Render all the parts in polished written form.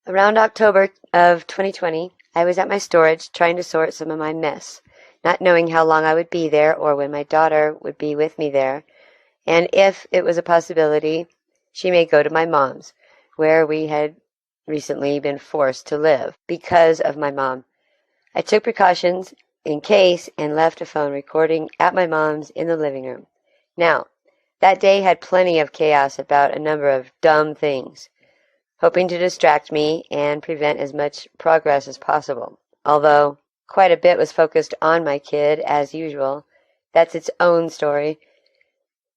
Around October of 2020, I was at my storage trying to sort some of my mess, not knowing how long I would be there or when my daughter would be with me there, and if it was a possibility, she may go to my mom's, where we had recently been forced to live because of my mom. I took precautions in case and left a phone recording at my mom's in the living room. Now, that day had plenty of chaos about a number of dumb things, hoping to distract me and prevent as much progress as possible. Although quite a bit was focused on my kid, as usual. That's its own story.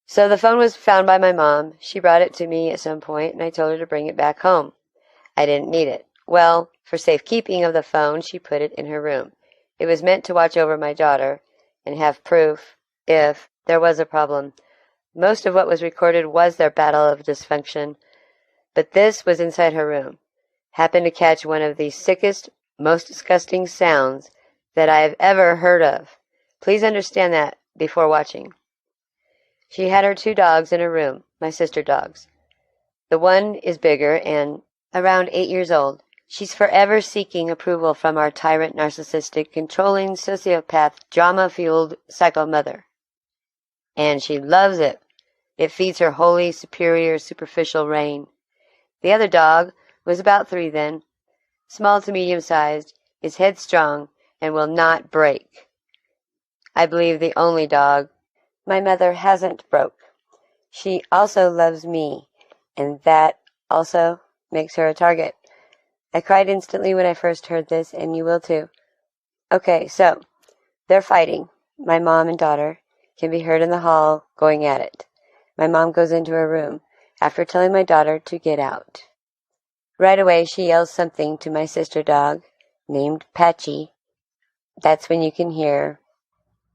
So the phone was found by my mom. She brought it to me at some point, and I told her to bring it back home. I didn't need it. Well, for safekeeping of the phone, she put it in her room. It was meant to watch over my daughter and have proof if there was a problem. Most of what was recorded was their battle of dysfunction, but this was inside her room. Happened to catch one of the sickest, most disgusting sounds that I have ever heard of. Please understand that before watching. She had her 2 dogs in her room, my sister dogs. The one is bigger and around 8 years old. She's forever seeking approval from our tyrant, narcissistic, controlling, sociopath, drama-fueled psycho mother. And she loves it. It feeds her holy, superior, superficial reign. The other dog was about 3 then, small to medium-sized, is headstrong, and will not break. I believe the only dog my mother hasn't broke. She also loves me, and that also makes her a target. I cried instantly when I first heard this, and you will too. Okay, so, they're fighting. My mom and daughter can be heard in the hall going at it. My mom goes into her room after telling my daughter to get out. Right away, she yells something to my sister dog, named Patchy. That's when you can hear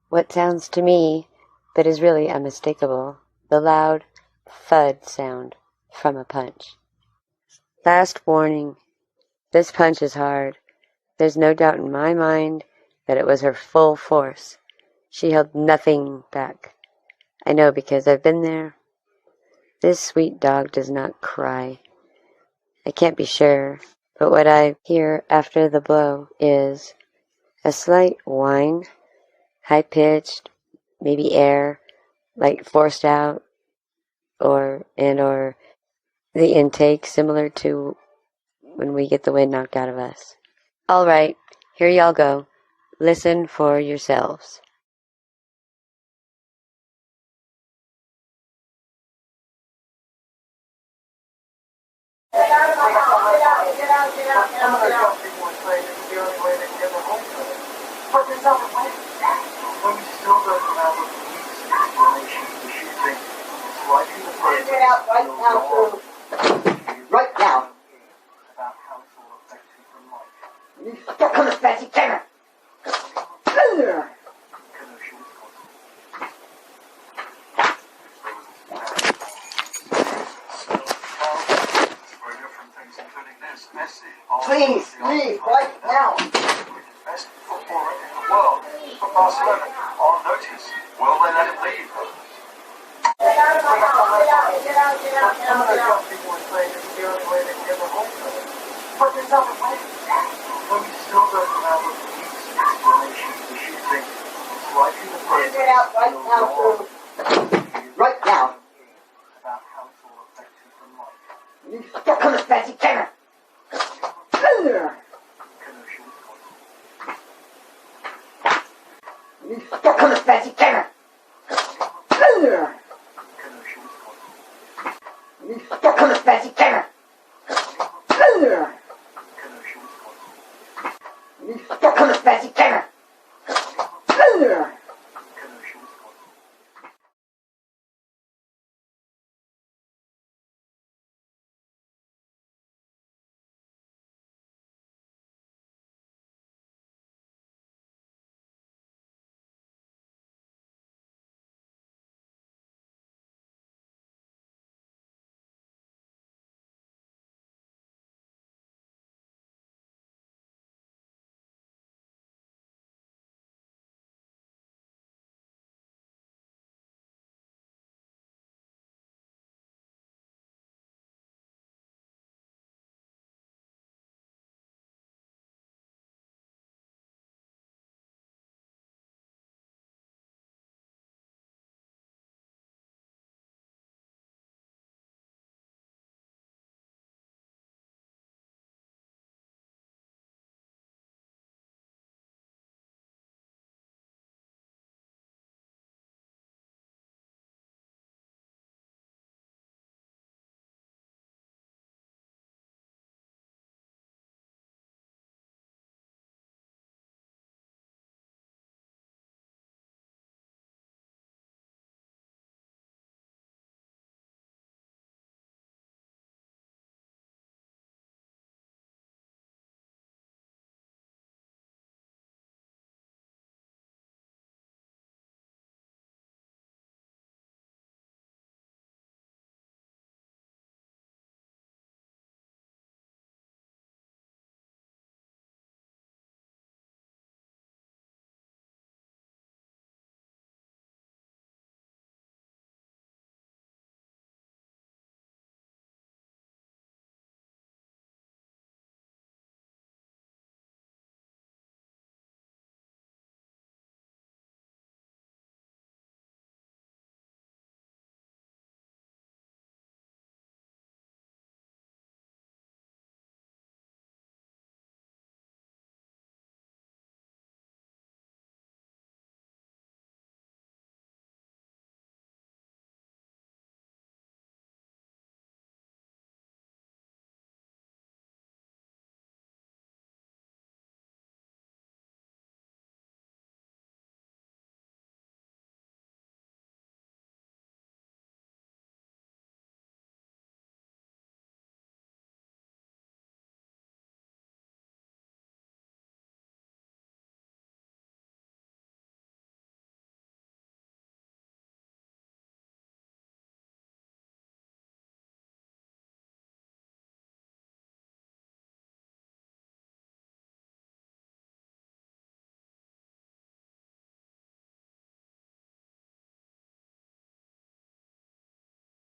what sounds to me, but is really unmistakable, the loud thud sound from a punch. Last warning. This punch is hard. There's no doubt in my mind that it was her full force. She held nothing back. I know because I've been there. This sweet dog does not cry. I can't be sure, but what I hear after the blow is a slight whine, high-pitched, maybe air, like forced out, or the intake similar to when we get the wind knocked out of us. All right, here y'all go. Listen for yourselves. Right now. Stop coming, Patsy, take her! Please, leave right now! Best footballer in the world for Barcelona on notice. Will they let him leave? Get out right now, sir. Right now. Stop coming, Patsy, take her! Stop coming, Patsy, take her!